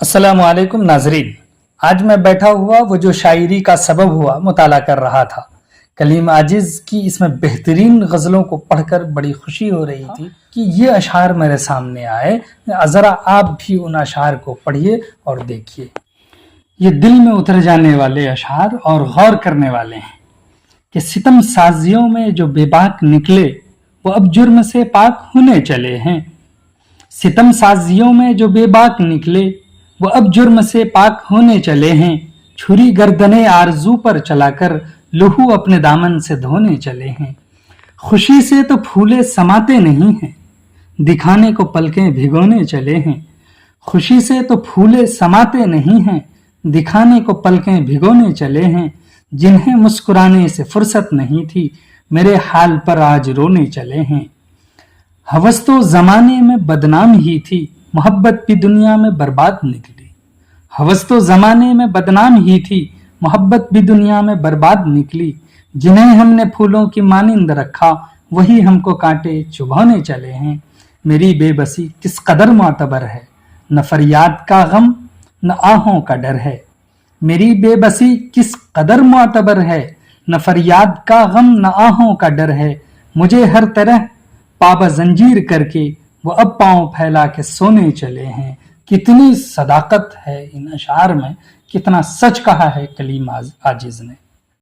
अस्सलाम वालेकुम नाजरीन। आज मैं बैठा हुआ वो जो शायरी का सबब हुआ मुताला कर रहा था। कलीम आजिज की इसमें बेहतरीन गज़लों को पढ़कर बड़ी खुशी हो रही थी कि ये अशार मेरे सामने आए। ज़रा आप भी उन अशार को पढ़िए और देखिए। ये दिल में उतर जाने वाले अशार और गौर करने वाले हैं कि सितम साजियों में जो बेबाक निकले वो अब जुर्म से पाक होने चले हैं। सितम साजियों में जो बेबाक निकले वो अब जुर्म से पाक होने चले हैं। छुरी गर्दने आरजू पर चलाकर लहू अपने दामन से धोने चले हैं। खुशी से तो फूले समाते नहीं हैं, दिखाने को पलकें भिगोने चले हैं। खुशी से तो फूले समाते नहीं हैं, दिखाने को पलकें भिगोने चले हैं। जिन्हें मुस्कुराने से फुर्सत नहीं थी, मेरे हाल पर आज रोने चले हैं। हवस तो जमाने में बदनाम ही थी, मोहब्बत भी दुनिया में बर्बाद निकली। हवस तो जमाने में बदनाम ही थी, मोहब्बत भी दुनिया में बर्बाद निकली। जिन्हें हमने फूलों की मानिंद रखा, वही हमको कांटे चुभाने चले हैं। मेरी बेबसी किस कदर मातबर है, न फरियाद का गम न आहों का डर है। मेरी बेबसी किस कदर मातबर है, न फरियाद का गम न आहों का डर है। मुझे हर तरह पाबा जंजीर करके वो अब पांव फैला के सोने चले हैं। कितनी सदाकत है इन अशार में, कितना सच कहा है कलीम आजिज ने।